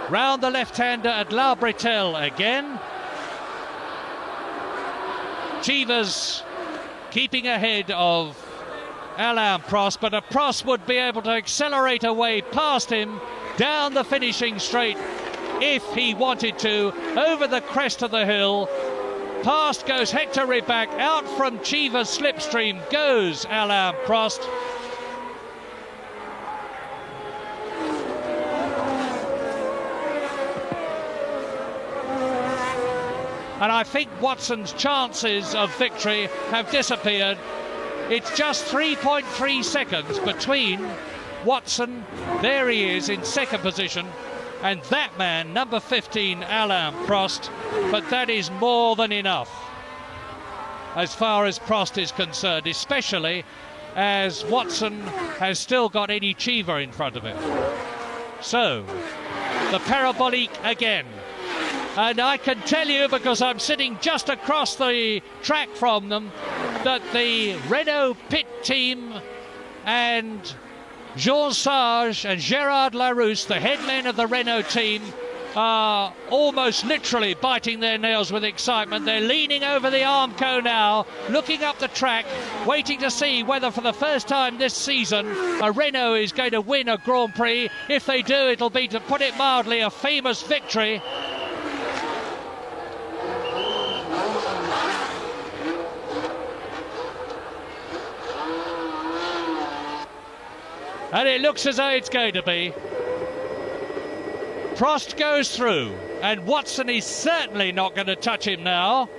Round the left-hander at La Bretelle again. Cheever's keeping ahead of Alain Prost, but Prost would be able to accelerate away past him down the finishing straight if he wanted to, over the crest of the hill. Past goes Hector Ribach, out from Cheever's slipstream goes Alain Prost. And I think Watson's chances of victory have disappeared. It's just 3.3 seconds between Watson, there he is in second position, and that man, number 15, Alain Prost. But that is more than enough as far as Prost is concerned, especially as Watson has still got Eddie Cheever in front of him. So, the parabolique again. And I can tell you, because I'm sitting just across the track from them, that the Renault pit team and Jean Sage and Gérard Larousse, the headmen of the Renault team, are almost literally biting their nails with excitement. They're leaning over the Armco now, looking up the track, waiting to see whether for the first time this season a Renault is going to win a Grand Prix. If they do, it'll be, to put it mildly, a famous victory. And it looks as though it's going to be. Prost goes through, and Watson is certainly not going to touch him now.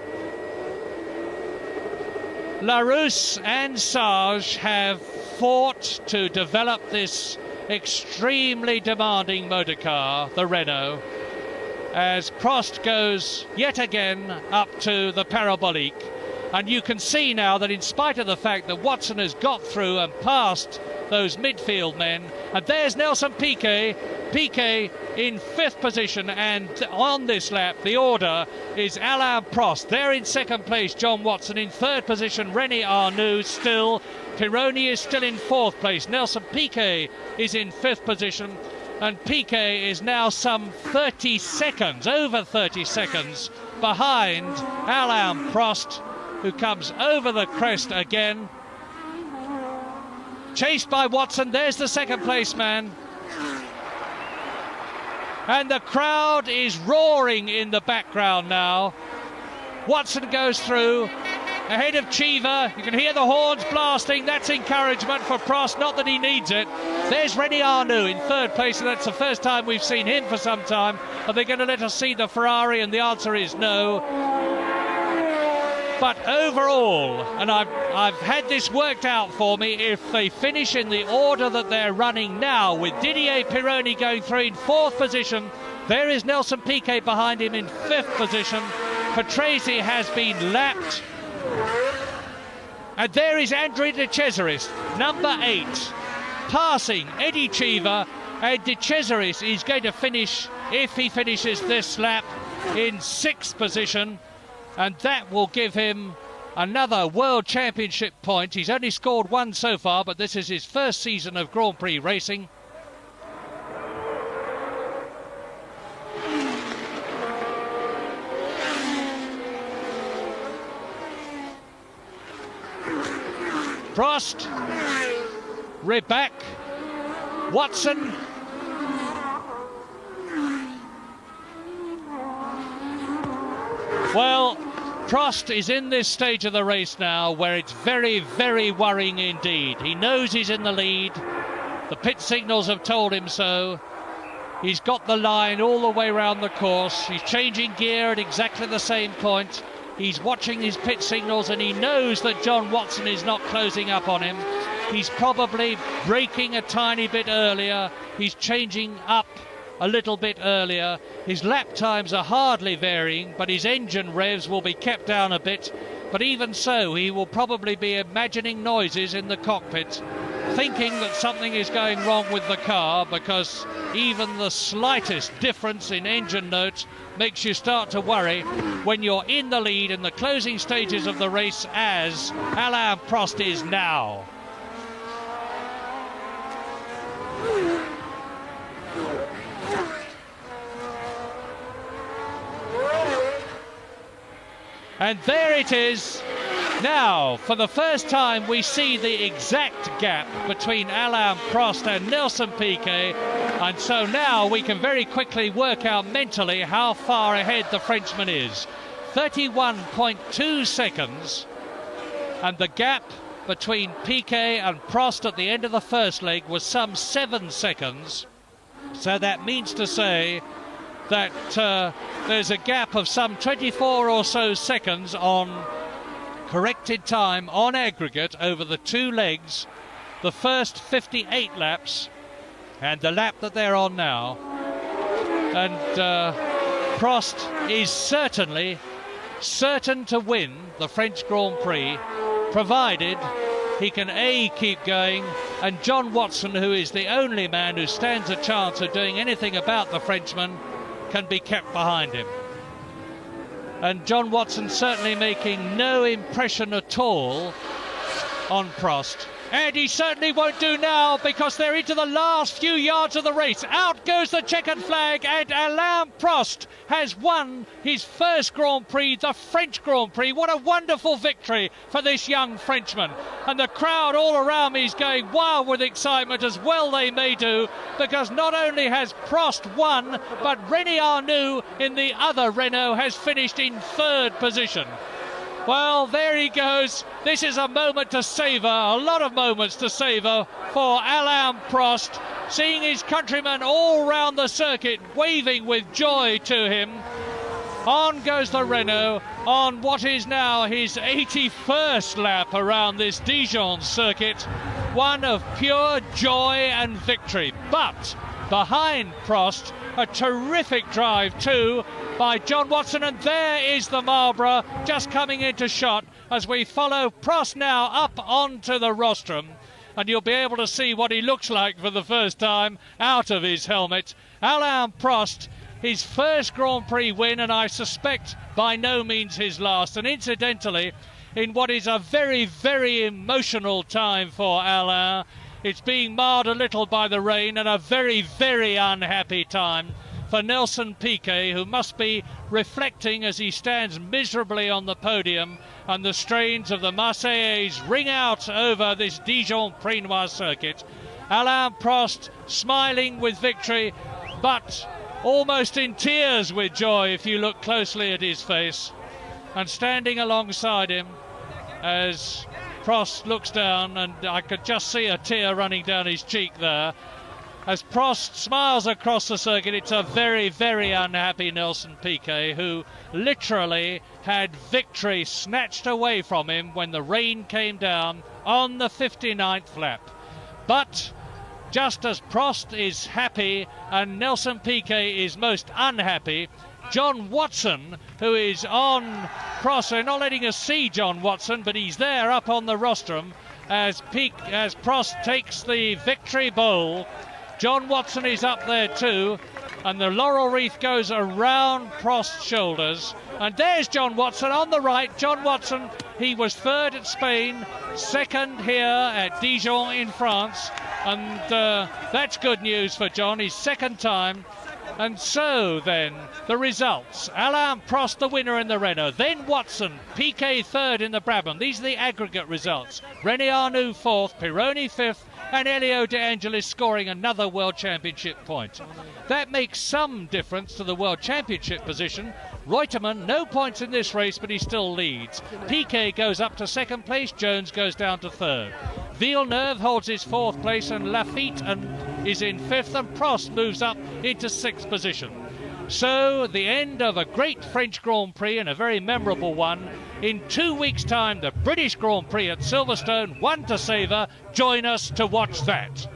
Larousse and Sage have fought to develop this extremely demanding motor car, the Renault, as Prost goes yet again up to the parabolique. And you can see now that in spite of the fact that Watson has got through and passed those midfield men, and there's Nelson Piquet. Piquet in fifth position, and on this lap the order is Alain Prost. There in second place, John Watson. In third position, René Arnoux still. Pironi is still in fourth place. Nelson Piquet is in fifth position, and Piquet is now some 30 seconds, over 30 seconds behind Alain Prost, who comes over the crest again. Chased by Watson, there's the second place man. And the crowd is roaring in the background now. Watson goes through, ahead of Cheever. You can hear the horns blasting. That's encouragement for Prost, not that he needs it. There's René Arnoux in third place, and that's the first time we've seen him for some time. Are they going to let us see the Ferrari? And the answer is no. But overall, and I've had this worked out for me, if they finish in the order that they're running now, with Didier Pironi going through in fourth position, there is Nelson Piquet behind him in fifth position. Patrese has been lapped. And there is Andrea De Cesaris, number 8, passing Eddie Cheever. And De Cesaris is going to finish, if he finishes this lap, in sixth position. And that will give him another World Championship point. He's only scored one so far, but this is his first season of Grand Prix racing. Prost, Ribach, Watson. Well, Prost is in this stage of the race now where it's very, very worrying indeed. He knows he's in the lead. The pit signals have told him so. He's got the line all the way around the course. He's changing gear at exactly the same point. He's watching his pit signals, and he knows that John Watson is not closing up on him. He's probably braking a tiny bit earlier. He's changing up a little bit earlier. His lap times are hardly varying, but his engine revs will be kept down a bit. But even so, he will probably be imagining noises in the cockpit, thinking that something is going wrong with the car, because even the slightest difference in engine notes makes you start to worry when you're in the lead in the closing stages of the race, as Alain Prost is now. And there it is. Now, for the first time, we see the exact gap between Alain Prost and Nelson Piquet. And so now we can very quickly work out mentally how far ahead the Frenchman is. 31.2 seconds. And the gap between Piquet and Prost at the end of the first leg was some 7 seconds. So that means to say that there's a gap of some 24 or so seconds on corrected time on aggregate over the 2 legs, the first 58 laps and the lap that they're on now. And Prost is certainly certain to win the French Grand Prix, provided he can keep going, and John Watson, who is the only man who stands a chance of doing anything about the Frenchman, can be kept behind him. And John Watson certainly making no impression at all on Prost. And he certainly won't do now, because they're into the last few yards of the race. Out goes the checkered flag, and Alain Prost has won his first Grand Prix, the French Grand Prix. What a wonderful victory for this young Frenchman. And the crowd all around me is going wild with excitement, as well they may do, because not only has Prost won, but René Arnoux in the other Renault has finished in 3rd position. Well, there he goes. This is a moment to savour, a lot of moments to savour for Alain Prost, seeing his countrymen all round the circuit waving with joy to him. On goes the Renault on what is now his 81st lap around this Dijon circuit, one of pure joy and victory. But behind Prost, a terrific drive too by John Watson, and there is the Marlborough just coming into shot as we follow Prost now up onto the rostrum, and you'll be able to see what he looks like for the first time out of his helmet. Alain Prost, his first Grand Prix win, and I suspect by no means his last, and incidentally, in what is a very, very emotional time for Alain. It's being marred a little by the rain, and a very, very unhappy time for Nelson Piquet, who must be reflecting as he stands miserably on the podium, and the strains of the Marseillaise ring out over this Dijon Prix-Noir circuit. Alain Prost smiling with victory, but almost in tears with joy if you look closely at his face. And standing alongside him as Prost looks down, and I could just see a tear running down his cheek there. As Prost smiles across the circuit, it's a very, very unhappy Nelson Piquet, who literally had victory snatched away from him when the rain came down on the 59th lap. But just as Prost is happy and Nelson Piquet is most unhappy, John Watson, who is on Prost, they're not letting us see John Watson, but he's there up on the rostrum as Prost takes the victory bowl. John Watson is up there too, and the laurel wreath goes around Prost's shoulders. And there's John Watson on the right. John Watson, he was 3rd at Spain, 2nd here at Dijon in France, and that's good news for John, his 2nd time. And so then, the results. Alain Prost the winner in the Renault, then Watson, Piquet 3rd in the Brabham. These are the aggregate results. René Arnoux 4th, Pironi 5th, and Elio De Angelis scoring another World Championship point. That makes some difference to the World Championship position. Reutemann, no points in this race, but he still leads. Piquet goes up to 2nd place, Jones goes down to 3rd. Villeneuve holds his 4th place, and Lafitte is in 5th, and Prost moves up into 6th position. So the end of a great French Grand Prix, and a very memorable one. In 2 weeks' time, the British Grand Prix at Silverstone, one to savour. Join us to watch that.